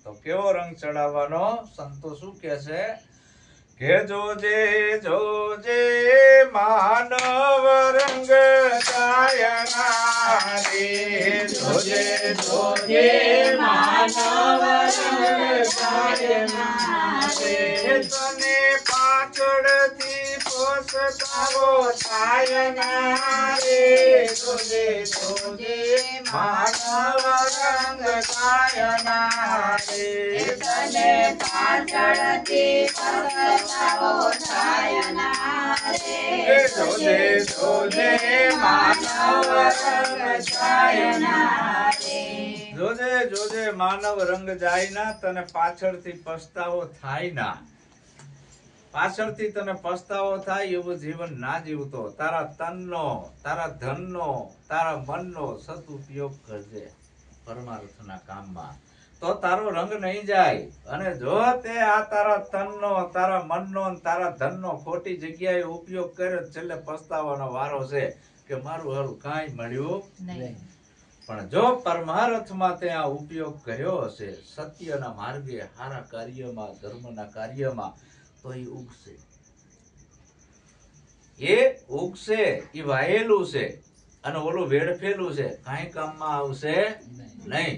તો કેવો રંગ ચડાવવાનો? સંતો શું કહે છે કે જોજે જોજે માનવ રંગ કાયના રે, જોજે જોજે માનવ રંગ કાયના રે, તને પાછળથી પછતાવો થાય ના રે, જોજે જોજે માનવ રંગ કાયના રે, તને પાછળથી પછતાવો થાય ના રે, જોજે જોજે માનવ રંગ જાય ના રે, જોજે જોજે માનવ રંગ જાય ના, તને પાછળથી પસ્તાવો થાય ના. પાછળથી તને પસ્તાવો થાય એવું જીવન ના જીવતો. તારા તનનો, તારા ધનનો, તારા મનનો સદુપયોગ કરજે પરમાર્થના કામમાં, તો તારો રંગ નહીં જાય. અને જો તે આ તારા તનનો, તારા મનનો, તારા ધનનો ખોટી જગ્યાએ ઉપયોગ કર્યો, છેલ્લે પસ્તાવાનો વારો છે કે મારું હારું કાંઈ મળ્યું નહીં. પણ જો પરમાર્થમાં તે આ ઉપયોગ કર્યો હશે, સત્યના માર્ગે, સારા કાર્યમાં, ધર્મના કાર્યમાં, તો એ ઉગશે. એ ઉગશે, એ વાયેલું છે, અને ઓલું વેડફેલું છે, કાંઈ કામમાં આવશે નહીં.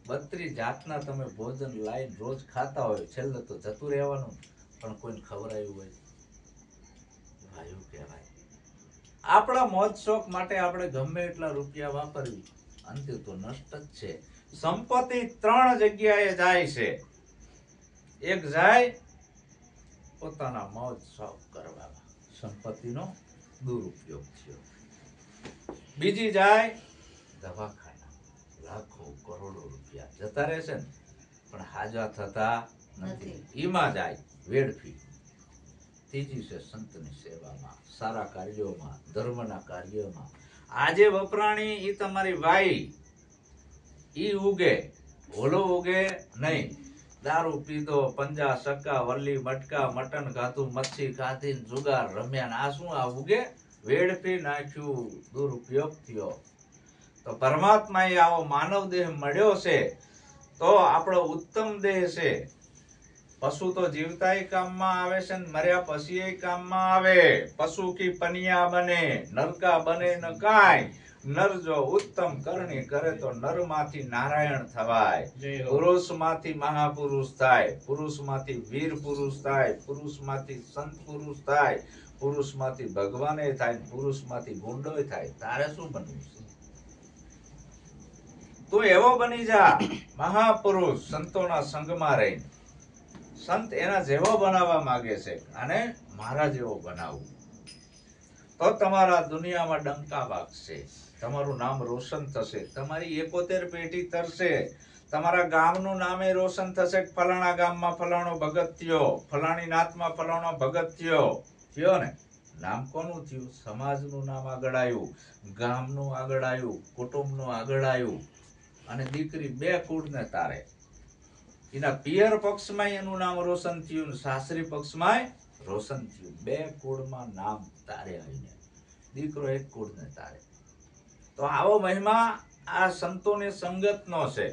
32 જાતના તમે ભોજન લાઈન રોજ ખાતા હોય, છેલ્લે તો જતું રહેવાનું, પણ કોઈને ખવડાવ્યું હોય વાયુ કહેવાય. આપણા મોજ શોખ માટે આપણે ગમે એટલા રૂપિયા વાપરવી, અંતે તો નષ્ટ જ છે. સંપત્તિ 3 જગ્યાએ જાય છે. એક જાય પોતાના મોજ શોખ કરવામાં, સંપત્તિનો દુરુપયોગ થયો. બીજી જાય દવાખાના, લાખો કરોડો રૂપિયા જતા રહેશે ને, પણ હાજા થતા નથી. ઈમાં જાય વેડફી. ત્રીજી છે સંતની સેવામાં, સારા કાર્યોમાં, ધર્મના કાર્યોમાં. આજે વપરાણી ઈ તમારી વાઈ, ઈ ઉગે, ઓલો ઉગે નહીં. દારૂ પીધો, પંજા સક્કા, વલ્લી મટકા, મટન ખાધું, મચ્છી ખાધી, જુગાર રમ્યા, આ શું આ ઉગે? વેડફી નાખ્યું, દુરુપયોગ થયો. તો પરમાત્મા એ આવો માનવ દેહ મળ્યો છે, તો આપણો ઉત્તમ દેહ છે. પશુ તો જીવતાય કામમાં આવે છે ને મર્યા પછી કામમાં આવે. પશુ કી પનિયા બને, નરકા બને ન કાંઈ. નર જો ઉત્તમ કરણી કરે તો નર માંથી નારાયણ થવાય, પુરુષ માંથી મહાપુરુષ થાય, પુરુષ માંથી વીર પુરુષ થાય, પુરુષ માંથી સંત પુરુષ થાય, પુરુષ માંથી ભગવાને થાય, પુરુષ માંથી ગુંડોય થાય. તારે શું બનવું છે? તું એવો બની જા મહાપુરુષ, સંતોના સંગમાં રહી. સંત એના જેવો બનાવવા માંગે છે, અને મારા જેવો બનાવવું, તો તમારા દુનિયામાં ડંકા વાગશે, તમારું નામ રોશન થશે, તમારી 71 પેઢી તરશે, તમારા ગામનું નામે રોશન થશે. ફલાણા ગામમાં ફલાણો ભગત થયો, ફલાણી નાતમાં ફલાણો ભગત થયો ને. નામ કોનું થયું? સમાજનું નામ આગળ આવ્યું, ગામનું આગળ આવ્યું, કુટુંબનું આગળ આવ્યું. અને દીકરી 2 કુળને તારે, એના પિયર પક્ષમાં એનું નામ રોશન થયું, સાસરી પક્ષમાં રોશન થયું. 2 કુળમાં નામ તારે આવીને, દીકરો 1 કુળને તારે. તો આવો મહિમા આ સંતોની સંગતનો છે.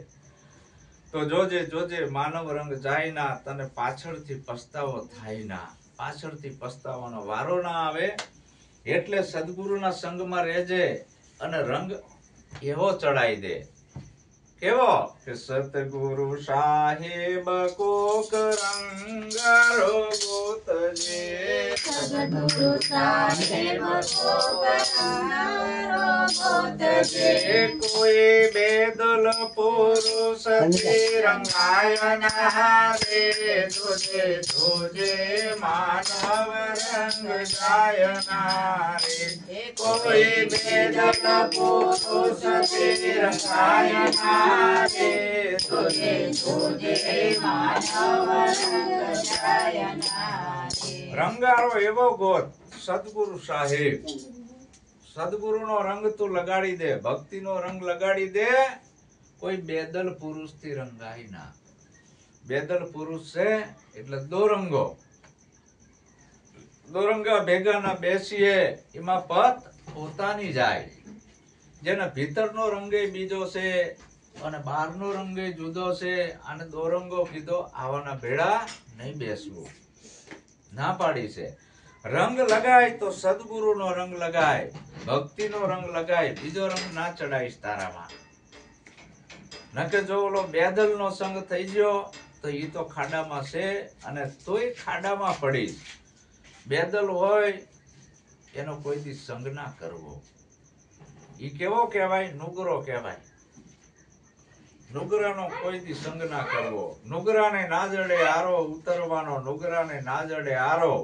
તો જોજે જોજે માનવ રંગ જાય ના, તને પાછળથી પસ્તાવો થાય ના. પાછળથી પસ્તાવાનો વારો ના આવે. એટલે સદગુરુના સંગમાં રહેજે, અને રંગ એવો ચડાઈ દે. કેવો? કે સતગુરુ સાહેબ કોક રંગ રોગોતજે, સદગુરુ સાહેબ કોક રંગ રોગોતજે, કોઈ બેદલ પુરુષ રંગાય ના રે, જોજે જોજે માનવ રંગ જાય ના રે, કોઈ બેદલ પુરુષ રંગાય ના રે, જોજે જોજે માનવ રંગ જાય ના રે. રંગારો એવો ગોત સદગુરુ સાહેબ. સદગુરુનો રંગ તું લગાડી દે, ભક્તિનો રંગ લગાડી દે. કોઈ બેદલ પુરુષ થી રંગાય ના. બેદલ પુરુષ છે એટલે દોરંગો, દોરંગા ભેગા ના બેસીએ, એમાં પત પોતાની જાય. જેના ભીતરનો રંગે બીજો છે, અને બહારનો રંગ એ જુદો છે. અને દોરંગો કીધો આવાના ભેળા નહીં બેસવું, ના પાડી છે. રંગ લગાય તો સદગુરુનો રંગ લગાય, ભક્તિનો રંગ લગાય, બીજો રંગ ના ચડાઈશ તારામાં. નકે જો ઓલો બેદલનો સંગ થઈ ગયો તો ઈ તો ખાડામાં છે, અને તોય ખાડામાં પડીશ. બેદલ હોય એનો કોઈ દી સંગ ના કરવો. ઈ કેવો કહેવાય? નુગરો કહેવાય. નુગરાનો કોઈ દી સંગ ના કરવો. નુગરાને ના જડે આરો ઉતરવાનો, નુગરાને ના જડે આરો.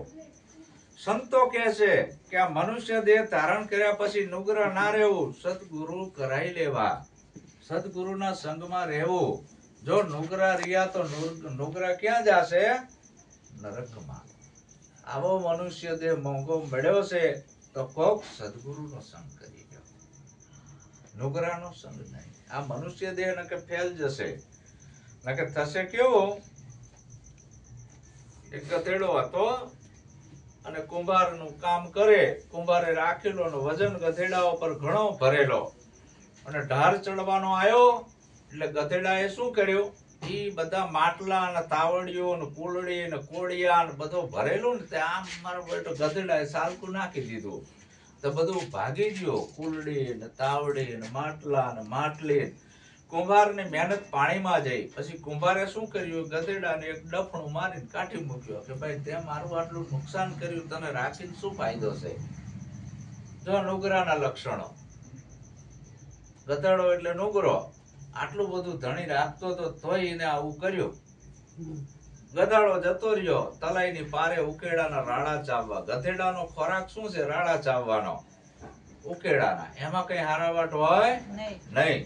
સંતો કહે છે કે આ મનુષ્ય દેહ ધારણ કર્યા પછી નુગરા ના રહેવું, સદગુરુ કરાઈ લેવા, સદગુરુના સંગમાં રહેવું. જો નુગરા રહ્યા તો નુગરા ક્યાં જાશે? નરકમાં. આવો મનુષ્ય દેહ મોંઘો મળ્યો છે તો કોક સદગુરુનો સંગ કરી લો, નુગરાનો સંગ નહીં. આ મનુષ્ય દેહ નકે ફેલ જશે. નકે થશે કેવું? એક ગધેડો હતો અને કુંભારનું કામ કરે. કુંભારે રાખેલો અને વજન ગધેડા ઉપર ઘણો ભરેલો, અને ઢાર ચડવાનો આવ્યો એટલે ગધેડાએ શું કર્યું? ઈ બધા માટલા અને તાવડીઓ અને કુલડી અને કોડિયા અને બધો ભરેલું ને તે આમ મારો બેટો ગધેડાએ સાલકું નાખી દીધું. તો બધું ભાગી ગયો, કુલડી ને તાવડી ને માટલા ને માટલી. કુંભારની મહેનત પાણીમાં જઈ. પછી કુંભારે શું કર્યું? ગધેડાને એક ડફણું મારીને કાઢી મૂક્યો કે ભાઈ તે મારું આટલું નુકસાન કર્યું, તને રાખીને શું ફાયદો છે? જો નુગરાના લક્ષણો. ગધેડો એટલે નુગરો. આટલું બધું ધણી રાખતો તો તોય એને આવું કર્યું. ગધાડો જતો રહ્યો, તલાઈની પારે ઉકેડાના રાડા ચાવવા. ગધેડાનો ખોરાક શું છે? રાડા ચાવવાનો, ઉકેડાના. એમાં કઈ હારાવાટ હોય નહીં.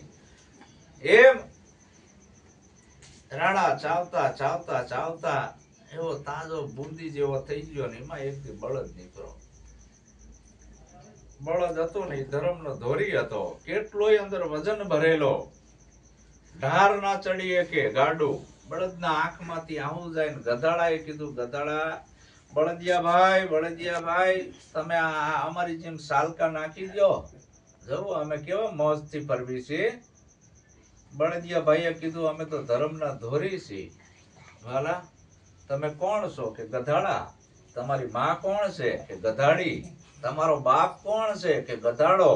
એમ રાડા ચાવતા ચાવતા ચાવતા એવો તાજો બુંદી જેવો થઈ ગયો ને એમાં એક દી બળદ નીકળ્યો. બળદ હતો ને ધર્મનો ધોરી હતો, કેટલોય અંદર વજન ભરેલો, ઢાર ના ચડી એકે ગાડું. બળદના આંખમાંથી આવું જાય ને ગધાડાએ કીધું, ગધાડા બળદિયાભાઈ તમે આ અમારી જેમ સાલકા નાખી દો, જવો અમે કેવા મોજથી ફરવી છે. બળદિયાભાઈએ કીધું અમે તો ધર્મના ધોરી છીએ. વાલા તમે કોણ છો? કે ગધાડા. તમારી માં કોણ છે? કે ગધાડી. તમારો બાપ કોણ છે? કે ગધાડો.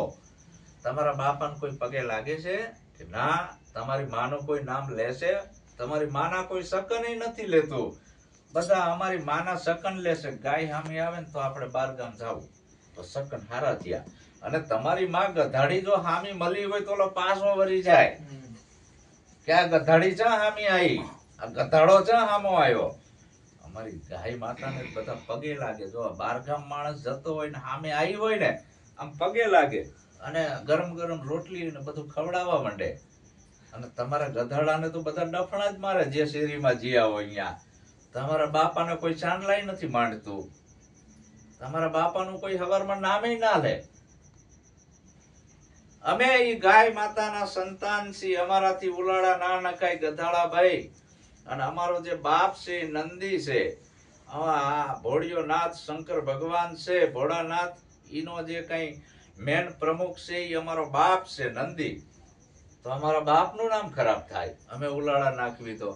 તમારા બાપાને કોઈ પગે લાગે છે? કે ના. તમારી માનું કોઈ નામ લેશે? તમારી માના કોઈ સકન નથી લેતું. બધા અમારી માના સકન લેશે. ગાય સામે આવે ને તો આપણે બારગામ જાવું તો સકન હારા થયા. અને તમારી માં ગધાડી જો હામી મળી હોય તો ઓલો પાછો વળી જાય કે આ ગધાડી ચા હામી આવી, આ ગધાડો ચા હામો આવ્યો. અમારી ગાય માતાને બધા પગે લાગે. જો બારગામ માણસ જતો હોય ને સામે આવી હોય ને આમ પગે લાગે અને ગરમ ગરમ રોટલી ને બધું ખવડાવવા માંડે. અને તમારા ગધાડાને તો બધા ડફણા જ મારે જે શેરીમાં જીયા હોય અહીંયા. તમારા બાપાને કોઈ ચાંદલાય નથી માંડતું. તમારા બાપાનું કોઈ હવારમાં નામે ના લે. અમે ઈ ગાય માતાના સંતાન છીએ. અમારાથી ઉલાડા ના નખાય ગધાડા ભાઈ. અને અમારો જે બાપ છે નંદી છે, આ ભોળિયો નાથ શંકર ભગવાન છે, ભોળાનાથ, ઈનો જે કઈ મેન પ્રમુખ છે ઈ અમારો બાપ છે નંદી. તો અમારા બાપનું નામ ખરાબ થાય અમે ઉલાળા નાખવી તો.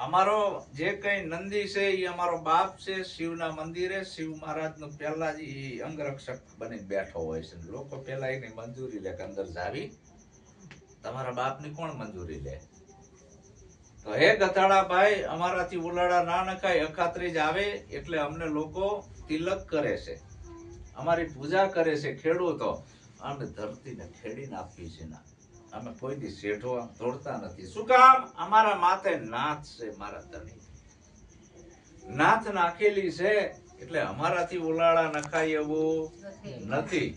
અમારો જે કઈ નંદી છે એ અમારો બાપ છે. શિવના મંદિરે શિવ મહારાજનો પહેલા જ ઈ અંગરક્ષક બનીને બેઠો હોય છે. લોકો પહેલા એની મંજૂરી લે કે અંદર જાવી. તમારા બાપની કોણ મંજૂરી લે? તો હે ગધાડા ભાઈ, અમારાથી ઉલાળા ના નખાય. અખાત્રીજ આવે એટલે અમને લોકો તિલક કરે છે, અમારી પૂજા કરે છે. ખેડૂતો અમે ધરતીને ખેડીને આપી છે ના, અમે કોઈ દી શેઠો આમ તોડતા નથી. શું કામ? અમારા માથે નાથ છે. મારા ધણી નાથ નાખેલી છે એટલે અમારાથી ઉલાળા નખાય એવું નથી.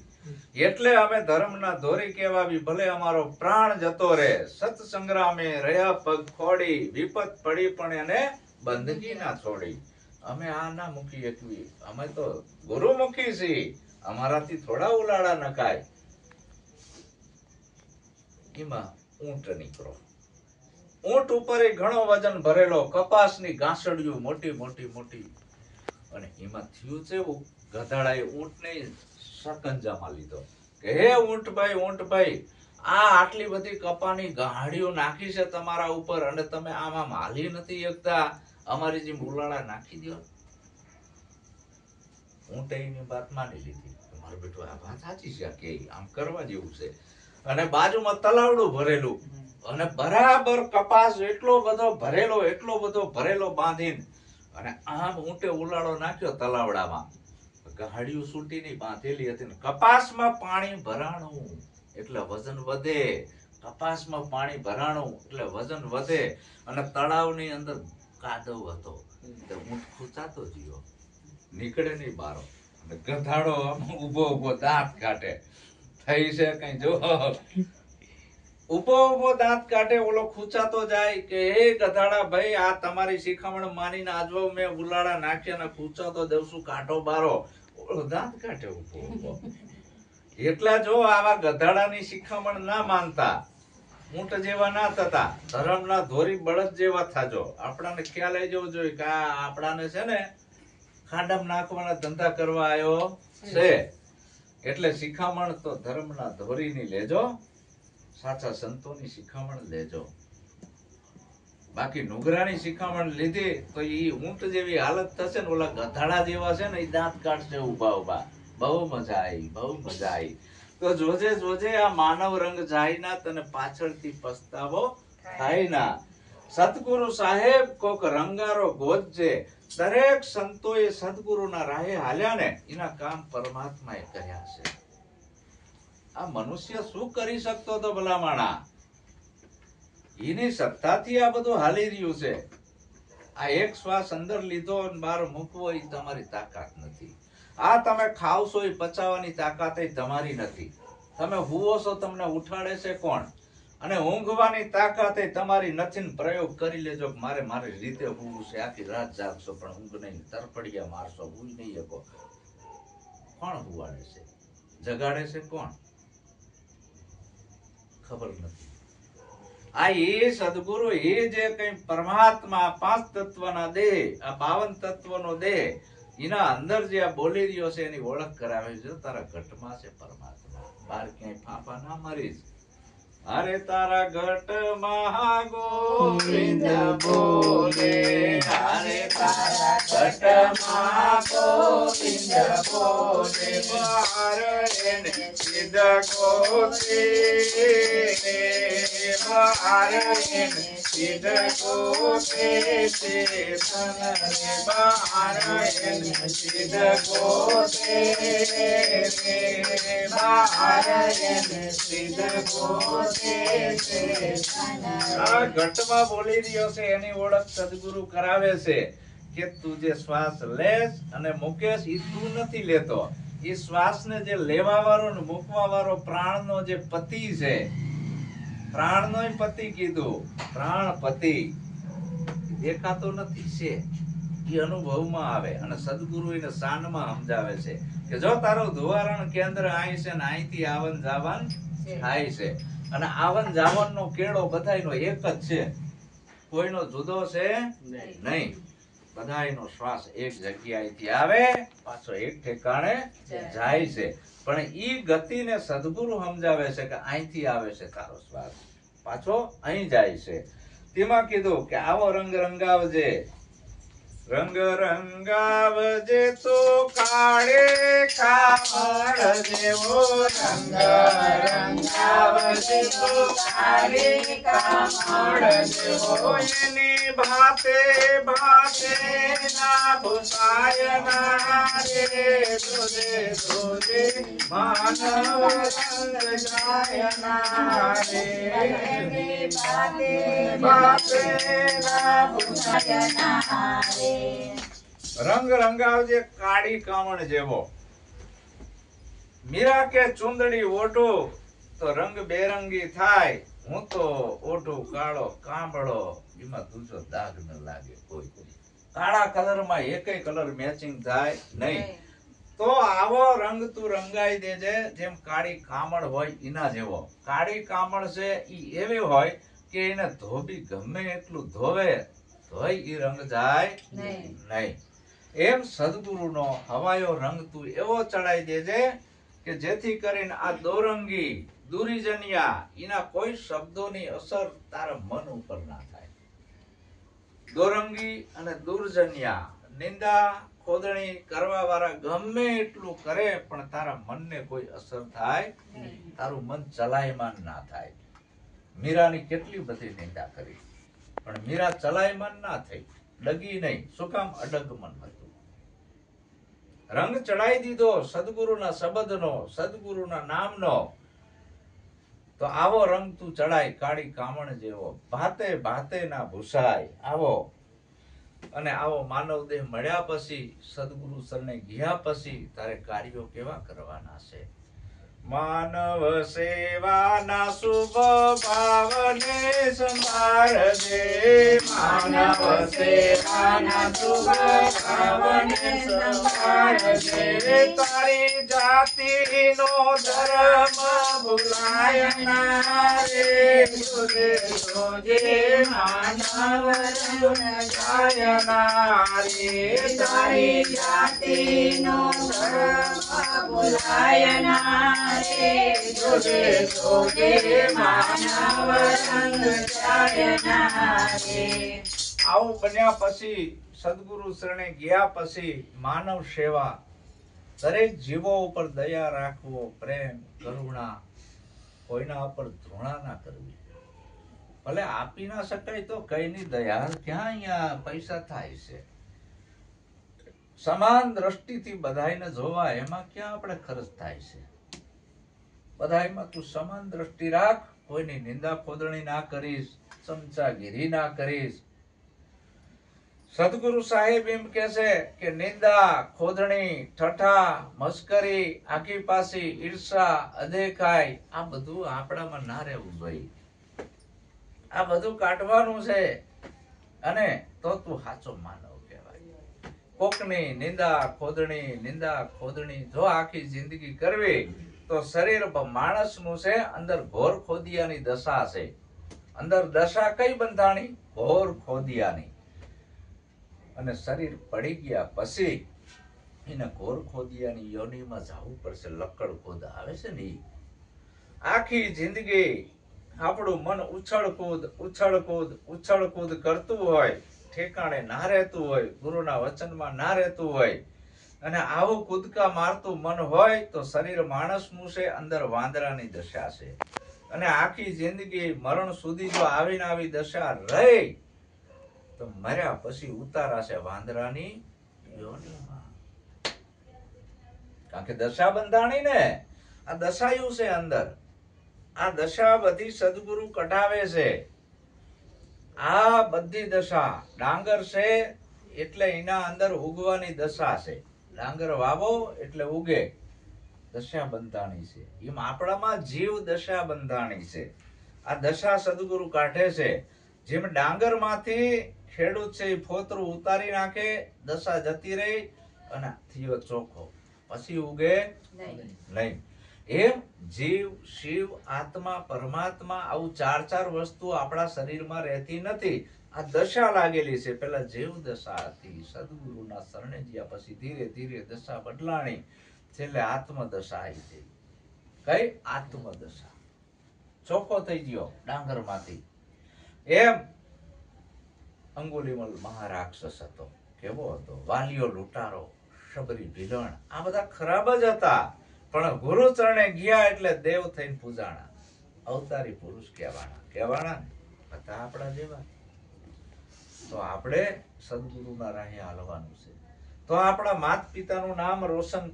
એટલે અમે ધર્મના ધોરી કહેવાવી. ભલે અમારો પ્રાણ જતો રહે, સત સંગ્રામે રહ્યા પગ ખોડી, વિપત પડી પણ એને બંદગી ના છોડી. અમે આ ના મૂકી એકવી. અમે તો ગુરુમુખી છીએ. અમારાથી થોડા ઉલાળા નખાય. એમાં ઊંટ નીકળો. ઊંટ ઉપર ઘણો વજન ભરેલો, કપાસની ગાંસડીઓ મોટી મોટી મોટી. અને એમાં થયું છે એવું, ગધાડાએ ઊંટને સકંજામાં લીધો કે હે ઊંટભાઈ, આ આટલી બધી કપાની ગાડીઓ નાખી છે તમારા ઉપર અને તમે આમાં હાલી નથી શકતા, અમારી જે મુલાડા નાખી દો. હું તેની વાત માની લીધી. મારો બેટો આ વાત સાચી છે, કે આમ કરવા જેવું છે. અને બાજુમાં તલાવડું ભરેલું અને બરાબર કપાસ એટલો બધો ભરેલો બાંધીને અને આમ ઊંટે ઉલાળો નાખ્યો તલાવડામાં. ગાડીઓ સૂટીની બાંધેલી હતી ને કપાસમાં પાણી ભરાણું એટલે વજન વધે. કપાસમાં પાણી ભરાણું એટલે વજન વધે. અને તળાવની અંદર કાદવ હતો, ઊંટ ખૂંચાતો ગયો, નીકળે નહીં બારો. અને ગધાડો ઉભો દાંત કાઢે. થઈ છે કઈ જો ઉભો દાંત કાઢે, ઓલો ખૂંચાતો જાય કે હે ગધાડા ભાઈ, આ તમારી શિખામણ માનીને આજવો મેં ઉલાળા નાખ્યા ને ખૂંચાતો દેવશું, કાઢો બારો. ઓલો દાંત કાઢે ઉભો. એટલા જો આવા ગધાડાની શિખામણ ના માનતા, ઊંટ જેવા ના થતા, ધર્મના ધોરી બળદ જેવા થાજો. આપણાને ખ્યાલ આવી જવો જોઈએ કે આ આપણાને છે ને ખાડામાં નાખવાના ધંધા કરવા આવ્યો છે. એટલે શિખામણ તો ધર્મના ધોરીની લેજો, સાચા સંતોની શિખામણ લેજો. બાકી નુગરાની શિખામણ લીધી તો ઈ ઊંટ જેવી હાલત થશે ને, ઓલા ગધાડા જેવા છે ને, એ દાંત કાઢશે ઉભા. બહુ મજા આવી. તો જોજે આ માનવ રંગ જાય ના, તને પાછળથી પસ્તાવો થાય ના. સતગુરુ સાહેબ કોક રંગારો ગોતજે. દરેક સંતોએ સદગુરુના રાહે હાલ્યા ને, એના કામ પરમાત્માએ કર્યા છે. આ મનુષ્ય શું કરી શકતો હતો ભલામણા? એની સત્તાથી આ બધું હાલી રહ્યું છે. આ એક શ્વાસ અંદર લીધો અને બહાર મૂકવો એ તમારી તાકાત નથી. આ તમે ખાવશો એ પચાવવાની તાકાત તમારી નથી. તમે હુવો છો, તમને ઉઠાડે છે કોણ? અને ઊંઘવાની તાકાત તમારી નથી. પ્રયોગ કરી લેજો કે મારી રીતે હુવું છે, આખી રાત જાગશો પણ ઊંઘ નહીં, તરફડિયા મારશો, ઊંઘ નહીં શકો. કોણ હુવાડે છે? જગાડે છે કોણ? ખબર નથી. આ એ સદગુરુ, એ જે કઈ પરમાત્મા 5 તત્વના દેહ, આ 52 તત્વનો દેહ, એના અંદર જે આ બોલી રહ્યો છે એની ઓળખ કરાવે છે. તારા ઘટમાં છે પરમાત્મા, બહાર ક્યાંય ફાંફા ના મારીશ. અરે તારા ઘટમાં ગોવિંદ બોલે, અરે તારા ઘટમાં ગોવિંદ બોલે, બહાર એને સિદ્ધ ગોતે, બહાર એને સિદ્ધ ગોતે છે, તનરે બહાર એને સિદ્ધ ગોતે, બહાર એને સિદ્ધ ગોતે. આ ઘટમાં બોલી રહ્યો છે એની ઓળખ સદગુરુ કરાવે છે કે તું જે શ્વાસ લેસ અને મુકેશ, એ તું નથી લેતો. એ શ્વાસને જે લેવા વાળો ને મૂકવા વાળો પ્રાણનો જે પતિ છે, પ્રાણનોય પતિ કીધું, પ્રાણપતિ દેખાતો નથી છે, એ અનુભવમાં આવે. અને સદગુરુ એને શાનમાં સમજાવે છે કે જો તારું ધુવારણ કેન્દ્ર અહીં છે ને અહીંથી આવન જાવન થાય છે. અને આવન જાવન નો કેળો બધાયનો એક જ છે, કોઈનો જુદો છે નહીં. બધાયનો શ્વાસ એક જગ્યાએથી આવે, પાછો એક ઠેકાણે જાય છે. પણ ઈ ગતિને સદગુરુ સમજાવે છે કે અહીંથી આવે છે તારો શ્વાસ, પાછો અહીં જાય છે. તેમાં કીધું કે આવો રંગ રંગાવજે, રંગ રંગાવજે તો કાળે કામળ જેવો, રંગ રંગાવજે તો કાળે કામળ જેવો, એની ભાતે ભાતે ના ભૂસાય ના રે, તુજે માનવ રંગ જાય ના રે, ભાતે ભાતે ના ભૂસાય ના રે. રંગ રંગાવજે કાળી કામણ જેવો. મીરા કે ચુંદડી ઓઢો તો રંગ બેરંગી થાય, હું તો ઓઢું કાળો કાંબળો, એમાં દૂજો દાગ ન લાગે કોઈ. કાળા કલરમાં એકેય કલર મેચિંગ થાય નહીં. તો આવો રંગ તું રંગાઈ દેજે જેમ કાળી કામળ હોય એના જેવો. કાળી કામળ છે ઈ એવી હોય કે એને ધોબી ગમે એટલું ધોવે તોય ઈ રંગ જાય નહીં. એમ સદગુરુનો હવાયો રંગ તું એવો ચડાઈ દેજે કે જેથી કરીને આ દોરંગી દુરીજન્યા એના કોઈ શબ્દોની અસર તારા મન ઉપર ના થાય. દોરંગી અને દુર્જન્યા નિંદા ખોદણી કરવા વાળા ગમે એટલું કરે પણ તારા મનને કોઈ અસર થાય, તારું મન ચલાયમાન ના થાય. મીરાની કેટલી બધી નિંદા કરી પણ મીરા ચલાયમાન ના થઈ, ડગી નહીં. શું કામ? અડગ મન હતું. રંગ ચડાઈ દીધો સદગુરુના શબ્દનો, સદગુરુના નામનો. તો આવો રંગ તું ચડાય કાળી કામણ જેવો, ભાતે ભાતે ના ભૂસાય. આવો અને આવો માનવ દેહ મળ્યા પછી, સદગુરુ શરણે ગયા પછી તારે કાર્યો કેવા કરવાના છે? માનવ સેવાના શુભ ભાવને સંભાળજે, માનવ સેવાના શુભ ભાવને સંભાળજે. તારી જાતિનો ધર્મ ભૂલાય ના રે, જોજે જોજે માનવ ગુણ જાય ના રે. તારી જાતિનો ધર્મ ભૂલાય ના રે, જોજે જોજે માનવ રંગ જાય ના રે. આવું બન્યા પછી, સદગુરુ શરણે ગયા પછી માનવ સેવા, દરેક જીવો ઉપર દયા રાખવો, પ્રેમ કરુણા, કોઈના ઉપર ધૃણા ના કરવી. ભલે આપી ના શકાય તો કઈની દયા, ક્યાં અહીંયા પૈસા થાય છે? સમાન દ્રષ્ટિથી બધાયને જોવા, એમાં ક્યાં આપણે ખર્ચ થાય છે? બધાયમાં તું સમાન દ્રષ્ટિ રાખ, કોઈની નિંદા ખોદણી ના કરીશ, ચમચાગીરી ના કરીશ. સદગુરુ સાહેબ એમ કે છે કે નિંદા ખોદણી, ઠઠા, મસ્કરી, આખી પાસી, ઈર્ષા, અદેખાઈ, આ બધું આપણામાં ના રહેવું ભાઈ. આ બધું કાઢવાનું છે અને તો તું સાચો માનવ કહેવાય. કોકની નિંદા ખોદણી જો આખી જિંદગી કરવી તો શરીર માણસનું છે, અંદર ઘોર ખોદિયાની દશા છે. અંદર દશા કઈ બંધાણી? ઘોર ખોદિયાની. અને શરીર પડી ગયા પછી એને ઘોર ખોદિયાની યોનિમાં જવું પડશે. લક્કડ ખોદ આવે છે ને, આખી જિંદગી આપણું મન ઉછળ કૂદ કરતું હોય, ઠેકાણે ના રહેતું હોય, ગુરુના વચનમાં ના રહેતું હોય, અને આવું કૂદકા મારતું મન હોય તો શરીર માણસનું છે, અંદર વાંદરાની દશા છે. અને આખી જિંદગી મરણ સુધી જો આવીને આવી દશા રહી તો મર્યા પછી ઉતારા છે વાંદરાની યોનિમાં. કારણ કે દશા બંધાણી ને, આ દશાયું છે અંદર. આ દશા બધી સદગુરુ કઢાવે છે. આ બધી દશા ડાંગર છે એટલે એના અંદર ઉગવાની દશા છે. ડાંગર વાવો એટલે ઉગે, દશા બંધાણી છે. એમ આપણામાં જીવ દશા બંધાણી છે. આ દશા સદગુરુ કાઢે છે. જેમ ડાંગર માંથી ખેડૂત છે એ ફોતરું ઉતારી નાખે, દશા જતી રહી અને થયો ચોખ્ખો, પછી ઉગે નહીં. એમ જીવ, શિવ, આત્મા, પરમાત્મા, આવું ચાર વસ્તુ આપણા શરીરમાં રહેતી નથી. આ દશા લાગેલી છે. પેલા જીવ દશા હતી, સદગુરુના શરણે ગયા પછી ધીરે ધીરે દશા બદલાણી, છેલ્લે આત્મદશા આવી ગઈ. કઈ? આત્મદશા. ચોખ્ખો થઈ ગયો ડાંગર માંથી. એમ અંગુલિમલ મહારાક્ષસ હતો. કેવો હતો? વાલિયો લૂંટારો, શબરી ભીલણ, આ બધા ખરાબ જ હતા. પણ ગુરુ ચરણે ગયા એટલે દેવ થઈને પૂજાણા, અવતારી પુરુષ કહેવાના હતા આપણા જેવા. તો આપણે સદગુરુના રાહે હાલવાનું છે. તો આપણા માત પિતાનું નામ રોશન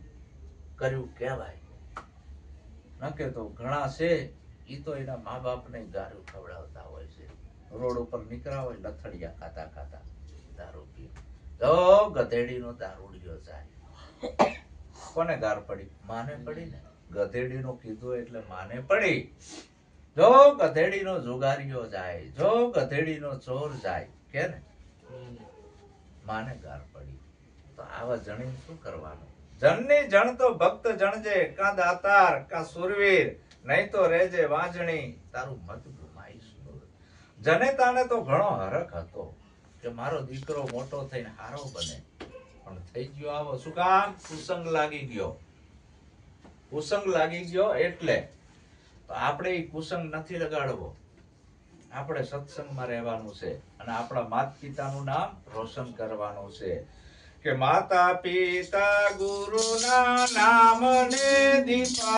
કર્યું કહેવાય. ન કે તો ઘણા છે ઈ તો એના મા બાપને ગારું ખવડાવતા હોય છે. રોડ ઉપર નીકળ્યા હોય લથડિયા ખાતા ખાતા દારૂ પી, તો ગધેડીનો દારૂડિયો જાય. કોને ગાર પડી? માને પડી ને. ગધેડીનો કીધું એટલે માને પડી. જો ગધેડીનો જુગારીઓ જાય, જો ગધેડીનો ચોર જાય, કે ને માને ગાર પડી. તો આવા જણી શું કરવાનું? જનની જણ તો ભક્ત જણજે, કા દાતાર કા સુરવીર, નહીં તો રહેજે વાંજણી, તારું મત ગુમાઈશ. જનેતાને તો ઘણો હરખ હતો કે મારો દીકરો મોટો થઈને હારો બને, પણ થઈ ગયો આવો. શું કામ? કુસંગ લાગી ગયો. કુસંગ લાગી ગયો એટલે તો આપણે ઈ કુસંગ નથી લગાડવો. આપણે સત્સંગમાં રહેવાનું છે અને આપણા માતા પિતાનું નામ રોશન કરવાનું છે કે માતા પિતા ગુરુના નામને દીપા